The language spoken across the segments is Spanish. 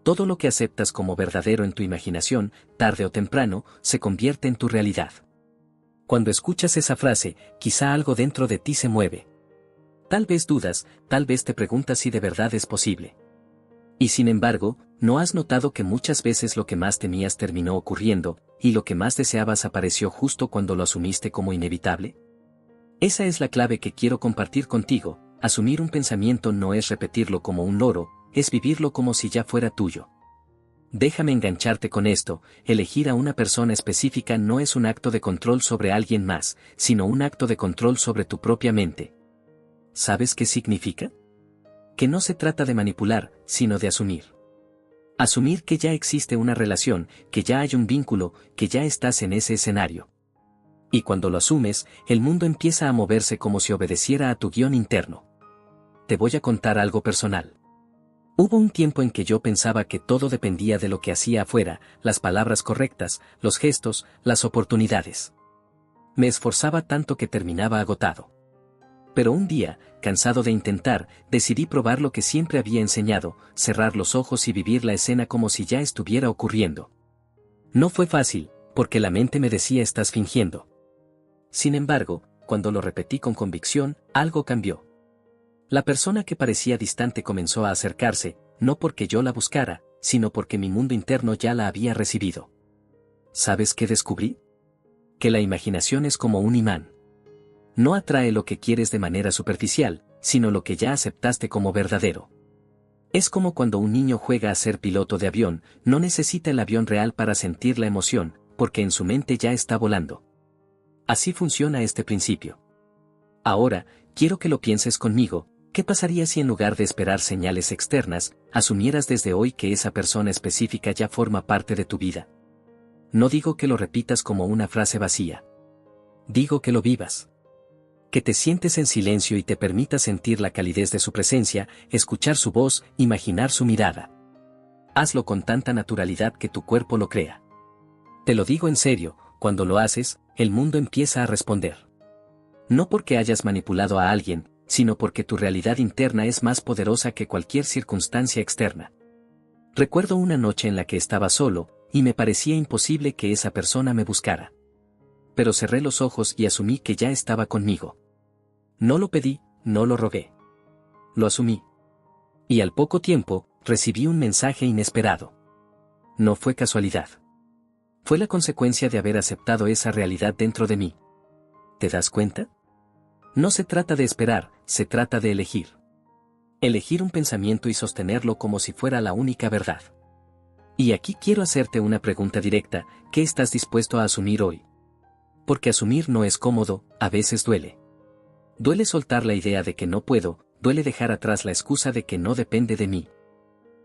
Todo lo que aceptas como verdadero en tu imaginación, tarde o temprano, se convierte en tu realidad. Cuando escuchas esa frase, quizá algo dentro de ti se mueve. Tal vez dudas, tal vez te preguntas si de verdad es posible. Y sin embargo, ¿no has notado que muchas veces lo que más temías terminó ocurriendo, y lo que más deseabas apareció justo cuando lo asumiste como inevitable? Esa es la clave que quiero compartir contigo. Asumir un pensamiento no es repetirlo como un loro, es vivirlo como si ya fuera tuyo. Déjame engancharte con esto: elegir a una persona específica no es un acto de control sobre alguien más, sino un acto de control sobre tu propia mente. ¿Sabes qué significa? Que no se trata de manipular, sino de asumir. Asumir que ya existe una relación, que ya hay un vínculo, que ya estás en ese escenario. Y cuando lo asumes, el mundo empieza a moverse como si obedeciera a tu guión interno. Te voy a contar algo personal. Hubo un tiempo en que yo pensaba que todo dependía de lo que hacía afuera, las palabras correctas, los gestos, las oportunidades. Me esforzaba tanto que terminaba agotado. Pero un día, cansado de intentar, decidí probar lo que siempre había enseñado: cerrar los ojos y vivir la escena como si ya estuviera ocurriendo. No fue fácil, porque la mente me decía: estás fingiendo. Sin embargo, cuando lo repetí con convicción, algo cambió. La persona que parecía distante comenzó a acercarse, no porque yo la buscara, sino porque mi mundo interno ya la había recibido. ¿Sabes qué descubrí? Que la imaginación es como un imán. No atrae lo que quieres de manera superficial, sino lo que ya aceptaste como verdadero. Es como cuando un niño juega a ser piloto de avión: no necesita el avión real para sentir la emoción, porque en su mente ya está volando. Así funciona este principio. Ahora, quiero que lo pienses conmigo: ¿qué pasaría si en lugar de esperar señales externas, asumieras desde hoy que esa persona específica ya forma parte de tu vida? No digo que lo repitas como una frase vacía. Digo que lo vivas. Que te sientes en silencio y te permitas sentir la calidez de su presencia, escuchar su voz, imaginar su mirada. Hazlo con tanta naturalidad que tu cuerpo lo crea. Te lo digo en serio: cuando lo haces, el mundo empieza a responder. No porque hayas manipulado a alguien, sino porque tu realidad interna es más poderosa que cualquier circunstancia externa. Recuerdo una noche en la que estaba solo, y me parecía imposible que esa persona me buscara. Pero cerré los ojos y asumí que ya estaba conmigo. No lo pedí, no lo rogué. Lo asumí. Y al poco tiempo, recibí un mensaje inesperado. No fue casualidad. Fue la consecuencia de haber aceptado esa realidad dentro de mí. ¿Te das cuenta? No se trata de esperar, se trata de elegir. Elegir un pensamiento y sostenerlo como si fuera la única verdad. Y aquí quiero hacerte una pregunta directa: ¿qué estás dispuesto a asumir hoy? Porque asumir no es cómodo, a veces duele. Duele soltar la idea de que no puedo, duele dejar atrás la excusa de que no depende de mí.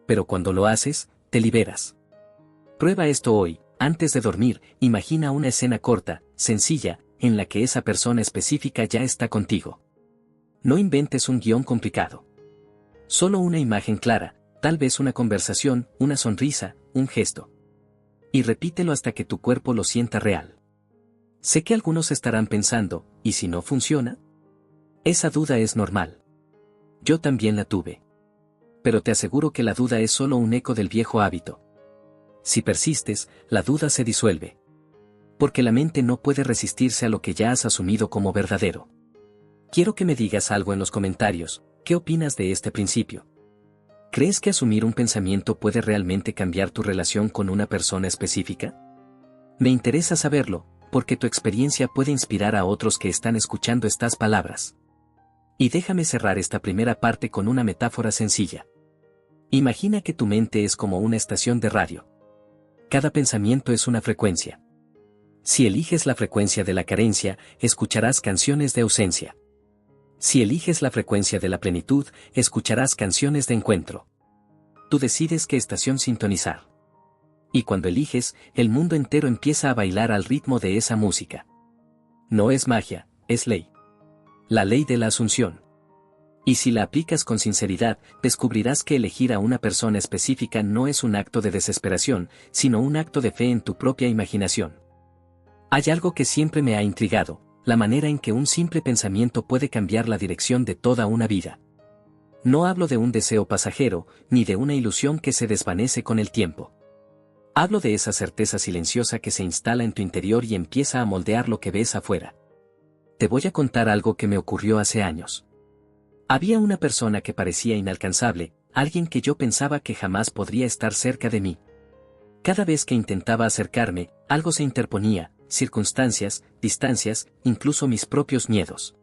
Pero cuando lo haces, te liberas. Prueba esto hoy: antes de dormir, imagina una escena corta, sencilla, en la que esa persona específica ya está contigo. No inventes un guión complicado. Solo una imagen clara, tal vez una conversación, una sonrisa, un gesto. Y repítelo hasta que tu cuerpo lo sienta real. Sé que algunos estarán pensando: ¿y si no funciona? Esa duda es normal. Yo también la tuve. Pero te aseguro que la duda es solo un eco del viejo hábito. Si persistes, la duda se disuelve. Porque la mente no puede resistirse a lo que ya has asumido como verdadero. Quiero que me digas algo en los comentarios: ¿qué opinas de este principio? ¿Crees que asumir un pensamiento puede realmente cambiar tu relación con una persona específica? Me interesa saberlo, porque tu experiencia puede inspirar a otros que están escuchando estas palabras. Y déjame cerrar esta primera parte con una metáfora sencilla. Imagina que tu mente es como una estación de radio. Cada pensamiento es una frecuencia. Si eliges la frecuencia de la carencia, escucharás canciones de ausencia. Si eliges la frecuencia de la plenitud, escucharás canciones de encuentro. Tú decides qué estación sintonizar. Y cuando eliges, el mundo entero empieza a bailar al ritmo de esa música. No es magia, es ley. La ley de la asunción. Y si la aplicas con sinceridad, descubrirás que elegir a una persona específica no es un acto de desesperación, sino un acto de fe en tu propia imaginación. Hay algo que siempre me ha intrigado: la manera en que un simple pensamiento puede cambiar la dirección de toda una vida. No hablo de un deseo pasajero, ni de una ilusión que se desvanece con el tiempo. Hablo de esa certeza silenciosa que se instala en tu interior y empieza a moldear lo que ves afuera. Te voy a contar algo que me ocurrió hace años. Había una persona que parecía inalcanzable, alguien que yo pensaba que jamás podría estar cerca de mí. Cada vez que intentaba acercarme, algo se interponía, circunstancias, distancias, incluso mis propios miedos.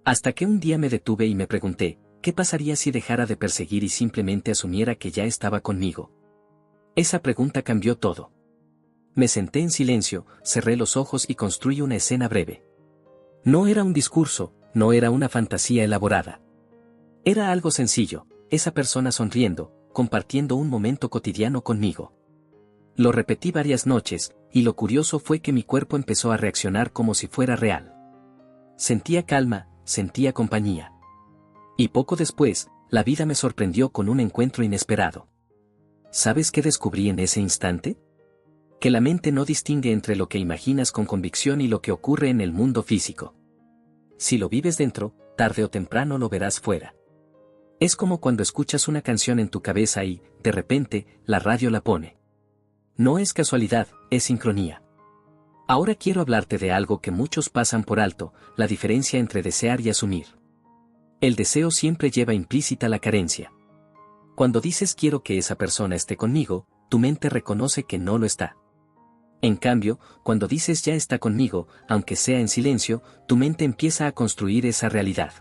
Hasta que un día me detuve y me pregunté, ¿qué pasaría si dejara de perseguir y simplemente asumiera que ya estaba conmigo? Esa pregunta cambió todo. Me senté en silencio, cerré los ojos y construí una escena breve. No era un discurso, no era una fantasía elaborada. Era algo sencillo, esa persona sonriendo, compartiendo un momento cotidiano conmigo. Lo repetí varias noches, y lo curioso fue que mi cuerpo empezó a reaccionar como si fuera real. Sentía calma, sentía compañía. Y poco después, la vida me sorprendió con un encuentro inesperado. ¿Sabes qué descubrí en ese instante? Que la mente no distingue entre lo que imaginas con convicción y lo que ocurre en el mundo físico. Si lo vives dentro, tarde o temprano lo verás fuera. Es como cuando escuchas una canción en tu cabeza y, de repente, la radio la pone. No es casualidad, es sincronía. Ahora quiero hablarte de algo que muchos pasan por alto, la diferencia entre desear y asumir. El deseo siempre lleva implícita la carencia. Cuando dices quiero que esa persona esté conmigo, tu mente reconoce que no lo está. En cambio, cuando dices ya está conmigo, aunque sea en silencio, tu mente empieza a construir esa realidad.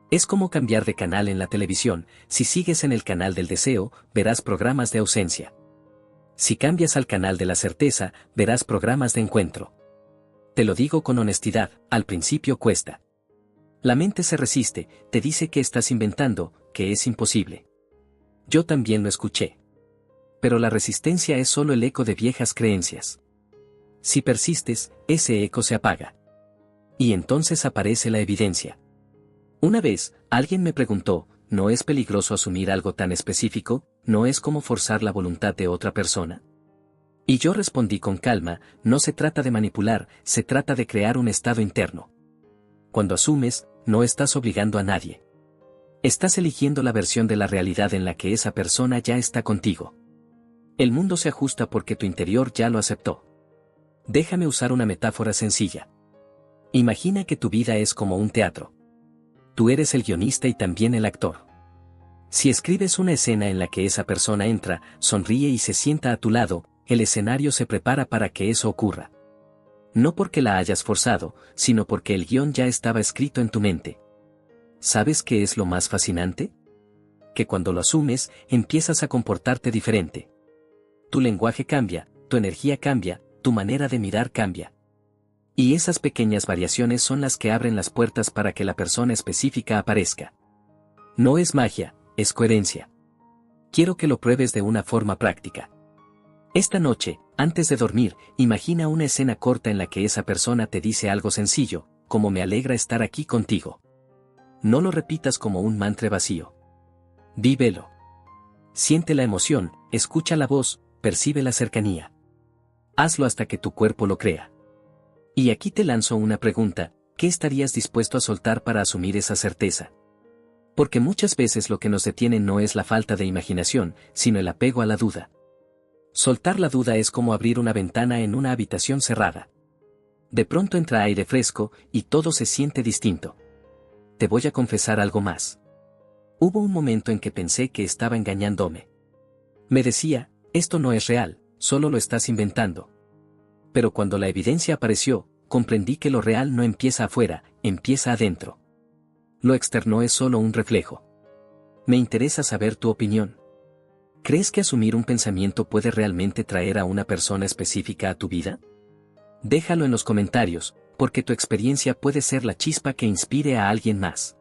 Es como cambiar de canal en la televisión, si sigues en el canal del deseo, verás programas de ausencia. Si cambias al canal de la certeza, verás programas de encuentro. Te lo digo con honestidad, al principio cuesta. La mente se resiste, te dice que estás inventando, que es imposible. Yo también lo escuché. Pero la resistencia es solo el eco de viejas creencias. Si persistes, ese eco se apaga. Y entonces aparece la evidencia. Una vez, alguien me preguntó, ¿no es peligroso asumir algo tan específico? ¿No es como forzar la voluntad de otra persona? Y yo respondí con calma, no se trata de manipular, se trata de crear un estado interno. Cuando asumes, no estás obligando a nadie. Estás eligiendo la versión de la realidad en la que esa persona ya está contigo. El mundo se ajusta porque tu interior ya lo aceptó. Déjame usar una metáfora sencilla. Imagina que tu vida es como un teatro. Tú eres el guionista y también el actor. Si escribes una escena en la que esa persona entra, sonríe y se sienta a tu lado, el escenario se prepara para que eso ocurra. No porque la hayas forzado, sino porque el guión ya estaba escrito en tu mente. ¿Sabes qué es lo más fascinante? Que cuando lo asumes, empiezas a comportarte diferente. Tu lenguaje cambia, tu energía cambia, tu manera de mirar cambia. Y esas pequeñas variaciones son las que abren las puertas para que la persona específica aparezca. No es magia, es coherencia. Quiero que lo pruebes de una forma práctica. Esta noche, antes de dormir, imagina una escena corta en la que esa persona te dice algo sencillo, como me alegra estar aquí contigo. No lo repitas como un mantra vacío. Vívelo. Siente la emoción, escucha la voz, percibe la cercanía. Hazlo hasta que tu cuerpo lo crea. Y aquí te lanzo una pregunta, ¿qué estarías dispuesto a soltar para asumir esa certeza? Porque muchas veces lo que nos detiene no es la falta de imaginación, sino el apego a la duda. Soltar la duda es como abrir una ventana en una habitación cerrada. De pronto entra aire fresco, y todo se siente distinto. Te voy a confesar algo más. Hubo un momento en que pensé que estaba engañándome. Me decía, esto no es real, solo lo estás inventando. Pero cuando la evidencia apareció, comprendí que lo real no empieza afuera, empieza adentro. Lo externo es solo un reflejo. Me interesa saber tu opinión. ¿Crees que asumir un pensamiento puede realmente traer a una persona específica a tu vida? Déjalo en los comentarios, porque tu experiencia puede ser la chispa que inspire a alguien más.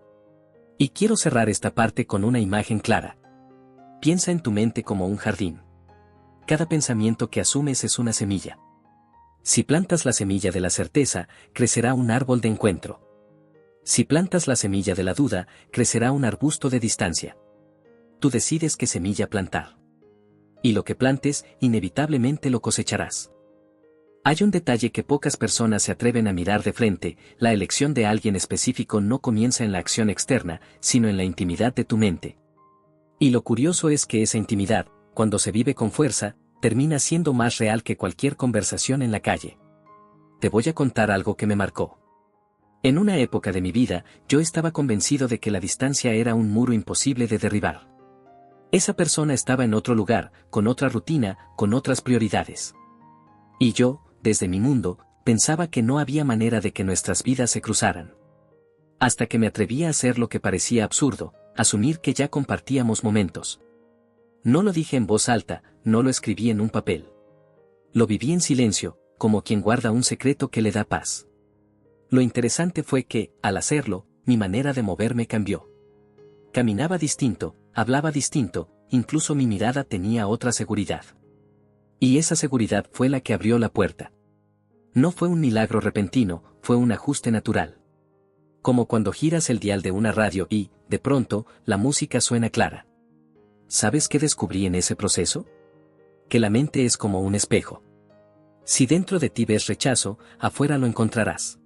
Y quiero cerrar esta parte con una imagen clara. Piensa en tu mente como un jardín. Cada pensamiento que asumes es una semilla. Si plantas la semilla de la certeza, crecerá un árbol de encuentro. Si plantas la semilla de la duda, crecerá un arbusto de distancia. Tú decides qué semilla plantar. Y lo que plantes, inevitablemente lo cosecharás. Hay un detalle que pocas personas se atreven a mirar de frente: la elección de alguien específico no comienza en la acción externa, sino en la intimidad de tu mente. Y lo curioso es que esa intimidad, cuando se vive con fuerza, termina siendo más real que cualquier conversación en la calle. Te voy a contar algo que me marcó. En una época de mi vida, yo estaba convencido de que la distancia era un muro imposible de derribar. Esa persona estaba en otro lugar, con otra rutina, con otras prioridades. Y yo, desde mi mundo, pensaba que no había manera de que nuestras vidas se cruzaran. Hasta que me atreví a hacer lo que parecía absurdo: asumir que ya compartíamos momentos. No lo dije en voz alta, no lo escribí en un papel. Lo viví en silencio, como quien guarda un secreto que le da paz. Lo interesante fue que, al hacerlo, mi manera de moverme cambió. Caminaba distinto, hablaba distinto, incluso mi mirada tenía otra seguridad. Y esa seguridad fue la que abrió la puerta. No fue un milagro repentino, fue un ajuste natural. Como cuando giras el dial de una radio y, de pronto, la música suena clara. ¿Sabes qué descubrí en ese proceso? Que la mente es como un espejo. Si dentro de ti ves rechazo, afuera lo encontrarás.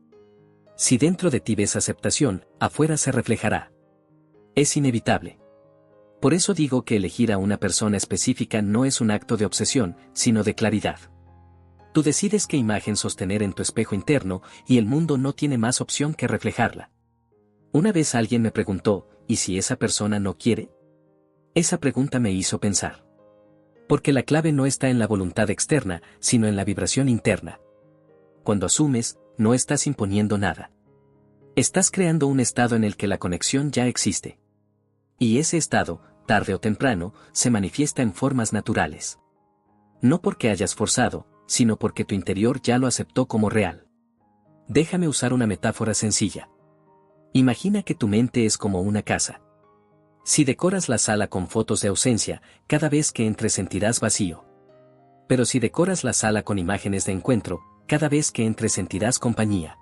Si dentro de ti ves aceptación, afuera se reflejará. Es inevitable. Por eso digo que elegir a una persona específica no es un acto de obsesión, sino de claridad. Tú decides qué imagen sostener en tu espejo interno, y el mundo no tiene más opción que reflejarla. Una vez alguien me preguntó: ¿y si esa persona no quiere? Esa pregunta me hizo pensar. Porque la clave no está en la voluntad externa, sino en la vibración interna. Cuando asumes, no estás imponiendo nada. Estás creando un estado en el que la conexión ya existe. Y ese estado, tarde o temprano, se manifiesta en formas naturales. No porque hayas forzado, sino porque tu interior ya lo aceptó como real. Déjame usar una metáfora sencilla. Imagina que tu mente es como una casa. Si decoras la sala con fotos de ausencia, cada vez que entres sentirás vacío. Pero si decoras la sala con imágenes de encuentro, cada vez que entres sentirás compañía.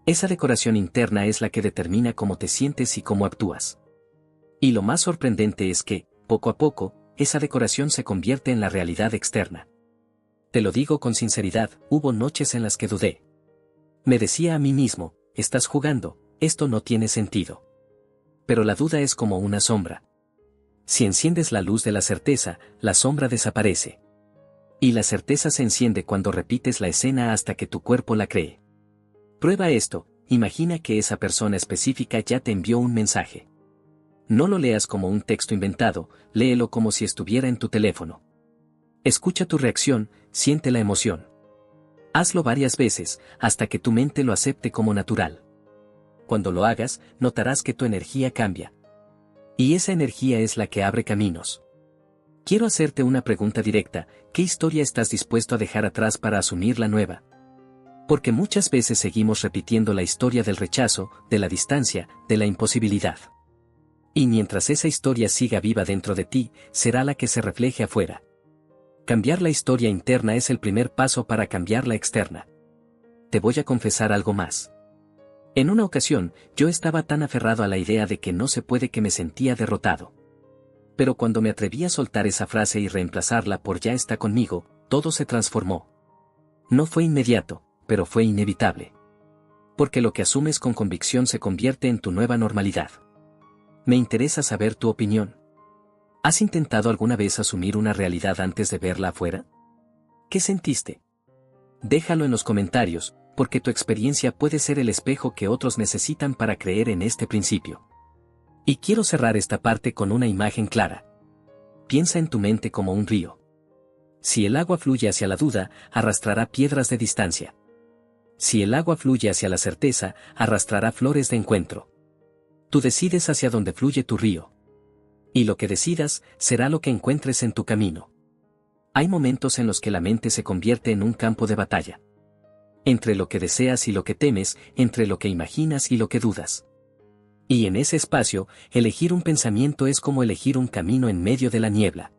Esa decoración interna es la que determina cómo te sientes y cómo actúas. Y lo más sorprendente es que, poco a poco, esa decoración se convierte en la realidad externa. Te lo digo con sinceridad, hubo noches en las que dudé. Me decía a mí mismo: estás jugando, esto no tiene sentido. Pero la duda es como una sombra. Si enciendes la luz de la certeza, la sombra desaparece. Y la certeza se enciende cuando repites la escena hasta que tu cuerpo la cree. Prueba esto: imagina que esa persona específica ya te envió un mensaje. No lo leas como un texto inventado, léelo como si estuviera en tu teléfono. Escucha tu reacción, siente la emoción. Hazlo varias veces, hasta que tu mente lo acepte como natural. Cuando lo hagas, notarás que tu energía cambia. Y esa energía es la que abre caminos. Quiero hacerte una pregunta directa: ¿qué historia estás dispuesto a dejar atrás para asumir la nueva? Porque muchas veces seguimos repitiendo la historia del rechazo, de la distancia, de la imposibilidad. Y mientras esa historia siga viva dentro de ti, será la que se refleje afuera. Cambiar la historia interna es el primer paso para cambiar la externa. Te voy a confesar algo más. En una ocasión, yo estaba tan aferrado a la idea de que no se puede que me sentía derrotado. Pero cuando me atreví a soltar esa frase y reemplazarla por "ya está conmigo", todo se transformó. No fue inmediato, pero fue inevitable. Porque lo que asumes con convicción se convierte en tu nueva normalidad. Me interesa saber tu opinión. ¿Has intentado alguna vez asumir una realidad antes de verla afuera? ¿Qué sentiste? Déjalo en los comentarios, porque tu experiencia puede ser el espejo que otros necesitan para creer en este principio. Y quiero cerrar esta parte con una imagen clara. Piensa en tu mente como un río. Si el agua fluye hacia la duda, arrastrará piedras de distancia. Si el agua fluye hacia la certeza, arrastrará flores de encuentro. Tú decides hacia dónde fluye tu río. Y lo que decidas, será lo que encuentres en tu camino. Hay momentos en los que la mente se convierte en un campo de batalla. Entre lo que deseas y lo que temes, entre lo que imaginas y lo que dudas. Y en ese espacio, elegir un pensamiento es como elegir un camino en medio de la niebla.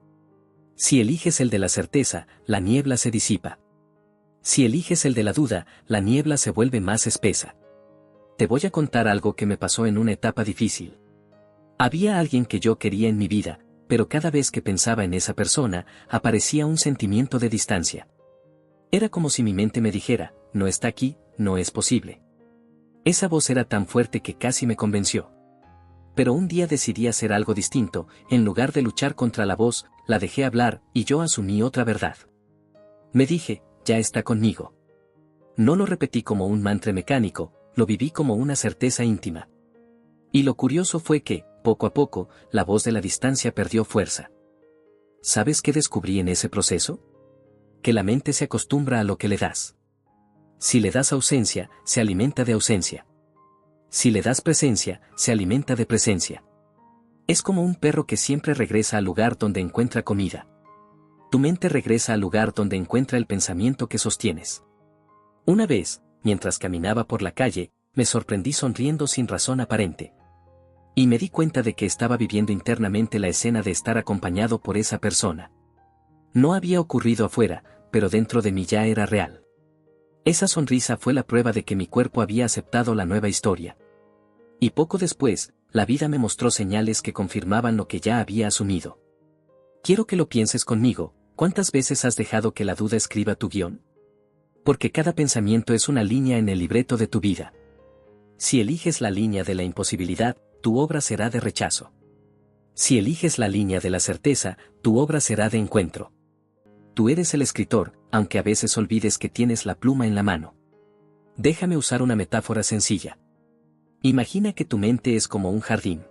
Si eliges el de la certeza, la niebla se disipa. Si eliges el de la duda, la niebla se vuelve más espesa. Te voy a contar algo que me pasó en una etapa difícil. Había alguien que yo quería en mi vida, pero cada vez que pensaba en esa persona, aparecía un sentimiento de distancia. Era como si mi mente me dijera, no está aquí, no es posible. Esa voz era tan fuerte que casi me convenció. Pero un día decidí hacer algo distinto, en lugar de luchar contra la voz, la dejé hablar, y yo asumí otra verdad. Me dije, ya está conmigo. No lo repetí como un mantra mecánico, lo viví como una certeza íntima. Y lo curioso fue que, poco a poco, la voz de la distancia perdió fuerza. ¿Sabes qué descubrí en ese proceso? Que la mente se acostumbra a lo que le das. Si le das ausencia, se alimenta de ausencia. Si le das presencia, se alimenta de presencia. Es como un perro que siempre regresa al lugar donde encuentra comida. Tu mente regresa al lugar donde encuentra el pensamiento que sostienes. Una vez, mientras caminaba por la calle, me sorprendí sonriendo sin razón aparente. Y me di cuenta de que estaba viviendo internamente la escena de estar acompañado por esa persona. No había ocurrido afuera, pero dentro de mí ya era real. Esa sonrisa fue la prueba de que mi cuerpo había aceptado la nueva historia. Y poco después, la vida me mostró señales que confirmaban lo que ya había asumido. Quiero que lo pienses conmigo, ¿cuántas veces has dejado que la duda escriba tu guión? Porque cada pensamiento es una línea en el libreto de tu vida. Si eliges la línea de la imposibilidad, tu obra será de rechazo. Si eliges la línea de la certeza, tu obra será de encuentro. Tú eres el escritor, aunque a veces olvides que tienes la pluma en la mano. Déjame usar una metáfora sencilla. Imagina que tu mente es como un jardín.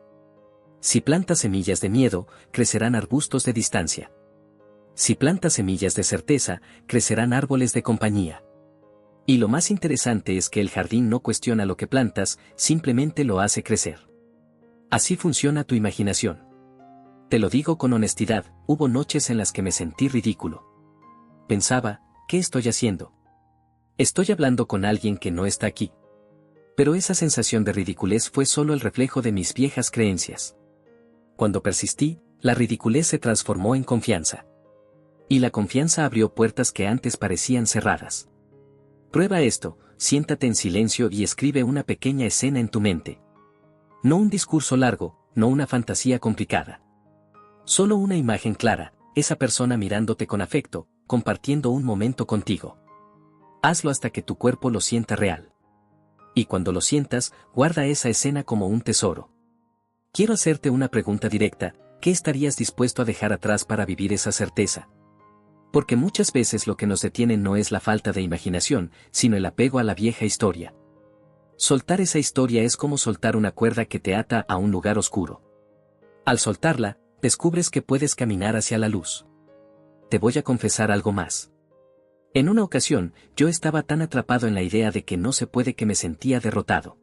Si plantas semillas de miedo, crecerán arbustos de distancia. Si plantas semillas de certeza, crecerán árboles de compañía. Y lo más interesante es que el jardín no cuestiona lo que plantas, simplemente lo hace crecer. Así funciona tu imaginación. Te lo digo con honestidad, hubo noches en las que me sentí ridículo. Pensaba, ¿qué estoy haciendo? Estoy hablando con alguien que no está aquí. Pero esa sensación de ridiculez fue solo el reflejo de mis viejas creencias. Cuando persistí, la ridiculez se transformó en confianza. Y la confianza abrió puertas que antes parecían cerradas. Prueba esto, siéntate en silencio y escribe una pequeña escena en tu mente. No un discurso largo, no una fantasía complicada. Solo una imagen clara, esa persona mirándote con afecto, compartiendo un momento contigo. Hazlo hasta que tu cuerpo lo sienta real. Y cuando lo sientas, guarda esa escena como un tesoro. Quiero hacerte una pregunta directa, ¿qué estarías dispuesto a dejar atrás para vivir esa certeza? Porque muchas veces lo que nos detiene no es la falta de imaginación, sino el apego a la vieja historia. Soltar esa historia es como soltar una cuerda que te ata a un lugar oscuro. Al soltarla, descubres que puedes caminar hacia la luz. Te voy a confesar algo más. En una ocasión, yo estaba tan atrapado en la idea de que no se puede que me sentía derrotado.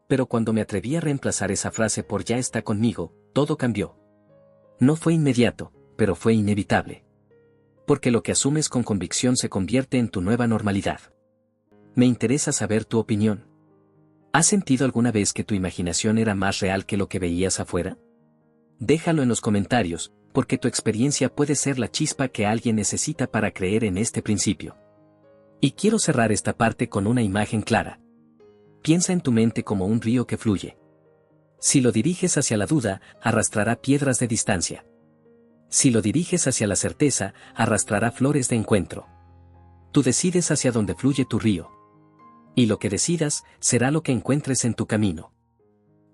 Pero cuando me atreví a reemplazar esa frase por ya está conmigo, todo cambió. No fue inmediato, pero fue inevitable. Porque lo que asumes con convicción se convierte en tu nueva normalidad. Me interesa saber tu opinión. ¿Has sentido alguna vez que tu imaginación era más real que lo que veías afuera? Déjalo en los comentarios, porque tu experiencia puede ser la chispa que alguien necesita para creer en este principio. Y quiero cerrar esta parte con una imagen clara. Piensa en tu mente como un río que fluye. Si lo diriges hacia la duda, arrastrará piedras de distancia. Si lo diriges hacia la certeza, arrastrará flores de encuentro. Tú decides hacia dónde fluye tu río. Y lo que decidas, será lo que encuentres en tu camino.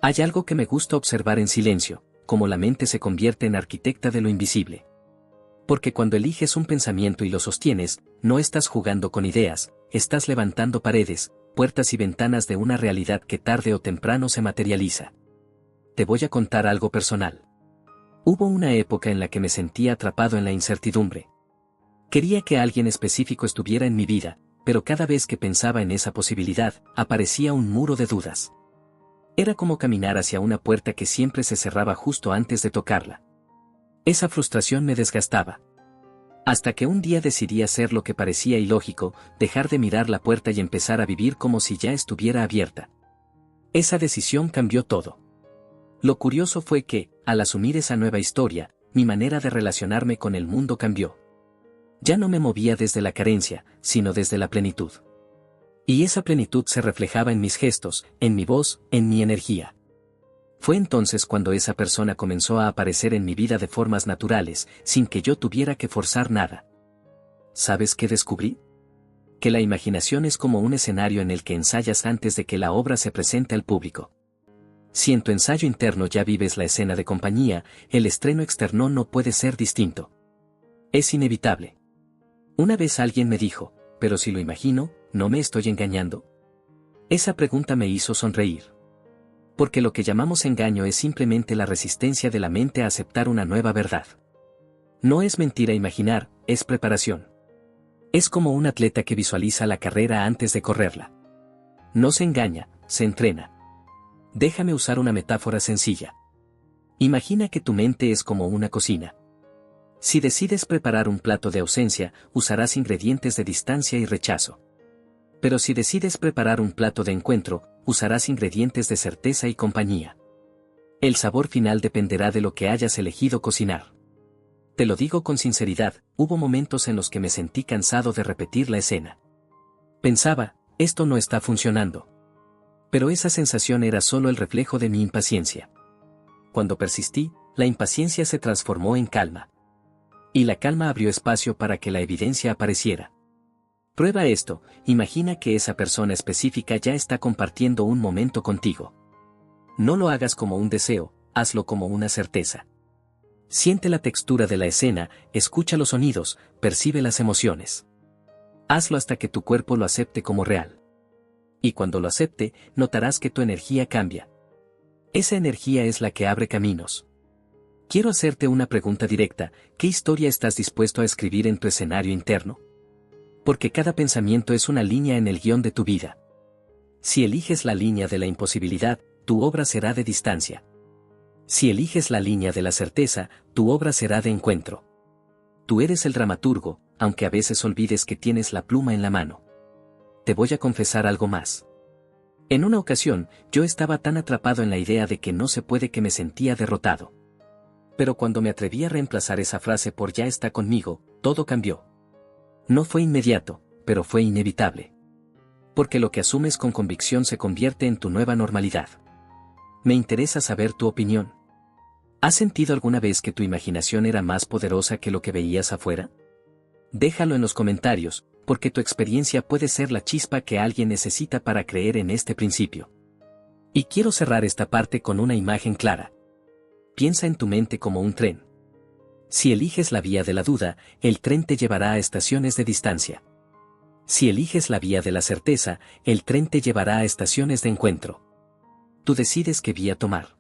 Hay algo que me gusta observar en silencio, como la mente se convierte en arquitecta de lo invisible. Porque cuando eliges un pensamiento y lo sostienes, no estás jugando con ideas, estás levantando paredes, puertas y ventanas de una realidad que tarde o temprano se materializa. Te voy a contar algo personal. Hubo una época en la que me sentía atrapado en la incertidumbre. Quería que alguien específico estuviera en mi vida, pero cada vez que pensaba en esa posibilidad, aparecía un muro de dudas. Era como caminar hacia una puerta que siempre se cerraba justo antes de tocarla. Esa frustración me desgastaba. Hasta que un día decidí hacer lo que parecía ilógico, dejar de mirar la puerta y empezar a vivir como si ya estuviera abierta. Esa decisión cambió todo. Lo curioso fue que, al asumir esa nueva historia, mi manera de relacionarme con el mundo cambió. Ya no me movía desde la carencia, sino desde la plenitud. Y esa plenitud se reflejaba en mis gestos, en mi voz, en mi energía. Fue entonces cuando esa persona comenzó a aparecer en mi vida de formas naturales, sin que yo tuviera que forzar nada. ¿Sabes qué descubrí? que la imaginación es como un escenario en el que ensayas antes de que la obra se presente al público. Si en tu ensayo interno ya vives la escena de compañía, el estreno externo no puede ser distinto. Es inevitable. Una vez alguien me dijo, pero si lo imagino, ¿no me estoy engañando? Esa pregunta me hizo sonreír. Porque lo que llamamos engaño es simplemente la resistencia de la mente a aceptar una nueva verdad. No es mentira imaginar, es preparación. Es como un atleta que visualiza la carrera antes de correrla. No se engaña, se entrena. Déjame usar una metáfora sencilla. Imagina que tu mente es como una cocina. Si decides preparar un plato de ausencia, usarás ingredientes de distancia y rechazo. Pero si decides preparar un plato de encuentro, usarás ingredientes de certeza y compañía. El sabor final dependerá de lo que hayas elegido cocinar. Te lo digo con sinceridad, hubo momentos en los que me sentí cansado de repetir la escena. Pensaba, esto no está funcionando. Pero esa sensación era solo el reflejo de mi impaciencia. Cuando persistí, la impaciencia se transformó en calma. Y la calma abrió espacio para que la evidencia apareciera. Prueba esto, imagina que esa persona específica ya está compartiendo un momento contigo. No lo hagas como un deseo, hazlo como una certeza. Siente la textura de la escena, escucha los sonidos, percibe las emociones. Hazlo hasta que tu cuerpo lo acepte como real. Y cuando lo acepte, notarás que tu energía cambia. Esa energía es la que abre caminos. Quiero hacerte una pregunta directa, ¿qué historia estás dispuesto a escribir en tu escenario interno? Porque cada pensamiento es una línea en el guión de tu vida. Si eliges la línea de la imposibilidad, tu obra será de distancia. Si eliges la línea de la certeza, tu obra será de encuentro. Tú eres el dramaturgo, aunque a veces olvides que tienes la pluma en la mano. Te voy a confesar algo más. En una ocasión, yo estaba tan atrapado en la idea de que no se puede que me sentía derrotado. Pero cuando me atreví a reemplazar esa frase por ya está conmigo, todo cambió. No fue inmediato, pero fue inevitable. Porque lo que asumes con convicción se convierte en tu nueva normalidad. Me interesa saber tu opinión. ¿Has sentido alguna vez que tu imaginación era más poderosa que lo que veías afuera? Déjalo en los comentarios, porque tu experiencia puede ser la chispa que alguien necesita para creer en este principio. Y quiero cerrar esta parte con una imagen clara. Piensa en tu mente como un tren. Si eliges la vía de la duda, el tren te llevará a estaciones de distancia. Si eliges la vía de la certeza, el tren te llevará a estaciones de encuentro. Tú decides qué vía tomar.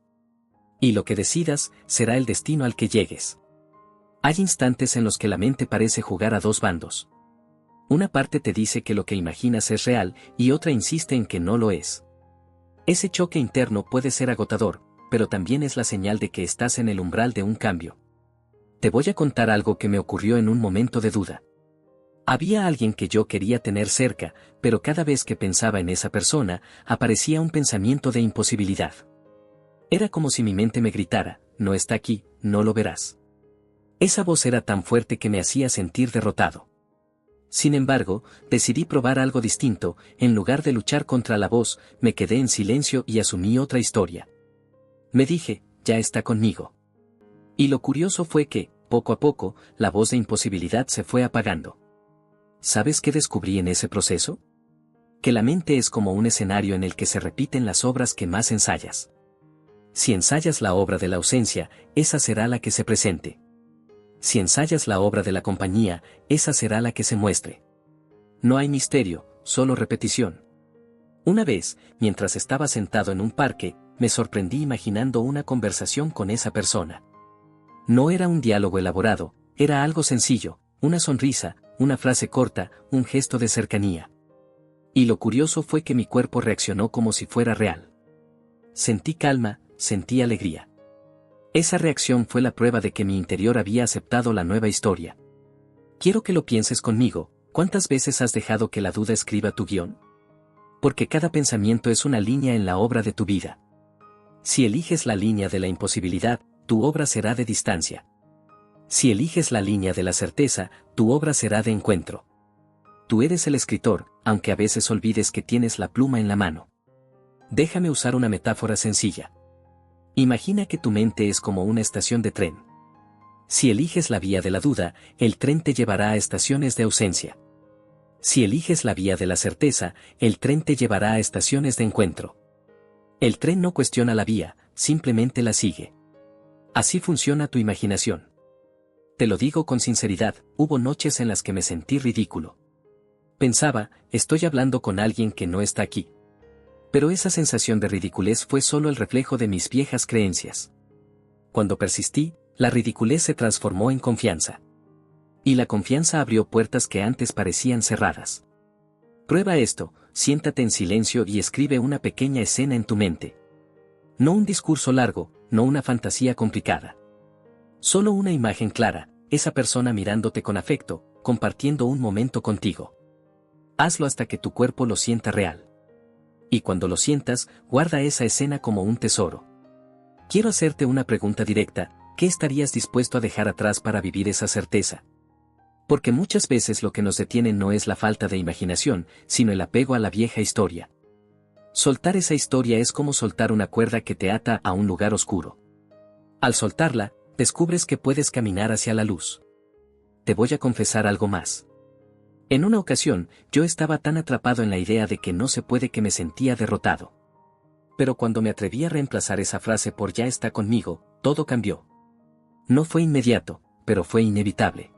Y lo que decidas, será el destino al que llegues. Hay instantes en los que la mente parece jugar a dos bandos. Una parte te dice que lo que imaginas es real, y otra insiste en que no lo es. Ese choque interno puede ser agotador, pero también es la señal de que estás en el umbral de un cambio. Te voy a contar algo que me ocurrió en un momento de duda. Había alguien que yo quería tener cerca, pero cada vez que pensaba en esa persona, aparecía un pensamiento de imposibilidad. Era como si mi mente me gritara, no está aquí, no lo verás. Esa voz era tan fuerte que me hacía sentir derrotado. Sin embargo, decidí probar algo distinto, en lugar de luchar contra la voz, me quedé en silencio y asumí otra historia. Me dije, ya está conmigo. Y lo curioso fue que, poco a poco, la voz de imposibilidad se fue apagando. ¿Sabes qué descubrí en ese proceso? Que la mente es como un escenario en el que se repiten las obras que más ensayas. Si ensayas la obra de la ausencia, esa será la que se presente. Si ensayas la obra de la compañía, esa será la que se muestre. No hay misterio, solo repetición. Una vez, mientras estaba sentado en un parque, me sorprendí imaginando una conversación con esa persona. No era un diálogo elaborado, era algo sencillo, una sonrisa, una frase corta, un gesto de cercanía. Y lo curioso fue que mi cuerpo reaccionó como si fuera real. Sentí calma, sentí alegría. Esa reacción fue la prueba de que mi interior había aceptado la nueva historia. Quiero que lo pienses conmigo, ¿cuántas veces has dejado que la duda escriba tu guión? Porque cada pensamiento es una línea en la obra de tu vida. Si eliges la línea de la imposibilidad, tu obra será de distancia. Si eliges la línea de la certeza, tu obra será de encuentro. Tú eres el escritor, aunque a veces olvides que tienes la pluma en la mano. Déjame usar una metáfora sencilla. Imagina que tu mente es como una estación de tren. Si eliges la vía de la duda, el tren te llevará a estaciones de ausencia. Si eliges la vía de la certeza, el tren te llevará a estaciones de encuentro. El tren no cuestiona la vía, simplemente la sigue. Así funciona tu imaginación. Te lo digo con sinceridad, hubo noches en las que me sentí ridículo. Pensaba, estoy hablando con alguien que no está aquí. Pero esa sensación de ridiculez fue solo el reflejo de mis viejas creencias. Cuando persistí, la ridiculez se transformó en confianza. Y la confianza abrió puertas que antes parecían cerradas. Prueba esto, siéntate en silencio y escribe una pequeña escena en tu mente. No un discurso largo, no una fantasía complicada. Solo una imagen clara, esa persona mirándote con afecto, compartiendo un momento contigo. Hazlo hasta que tu cuerpo lo sienta real. Y cuando lo sientas, guarda esa escena como un tesoro. Quiero hacerte una pregunta directa, ¿qué estarías dispuesto a dejar atrás para vivir esa certeza? Porque muchas veces lo que nos detiene no es la falta de imaginación, sino el apego a la vieja historia. Soltar esa historia es como soltar una cuerda que te ata a un lugar oscuro. Al soltarla, descubres que puedes caminar hacia la luz. Te voy a confesar algo más. En una ocasión, yo estaba tan atrapado en la idea de que no se puede que me sentía derrotado. Pero cuando me atreví a reemplazar esa frase por "ya está conmigo", todo cambió. No fue inmediato, pero fue inevitable.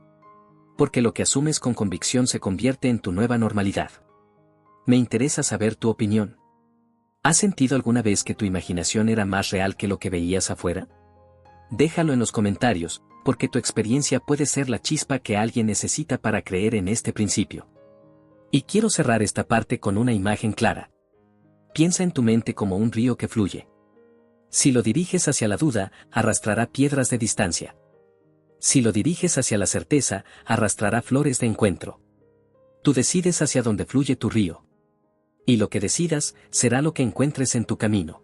Porque lo que asumes con convicción se convierte en tu nueva normalidad. Me interesa saber tu opinión. ¿Has sentido alguna vez que tu imaginación era más real que lo que veías afuera? Déjalo en los comentarios, porque tu experiencia puede ser la chispa que alguien necesita para creer en este principio. Y quiero cerrar esta parte con una imagen clara. Piensa en tu mente como un río que fluye. Si lo diriges hacia la duda, arrastrará piedras de distancia. Si lo diriges hacia la certeza, arrastrará flores de encuentro. Tú decides hacia dónde fluye tu río. Y lo que decidas, será lo que encuentres en tu camino.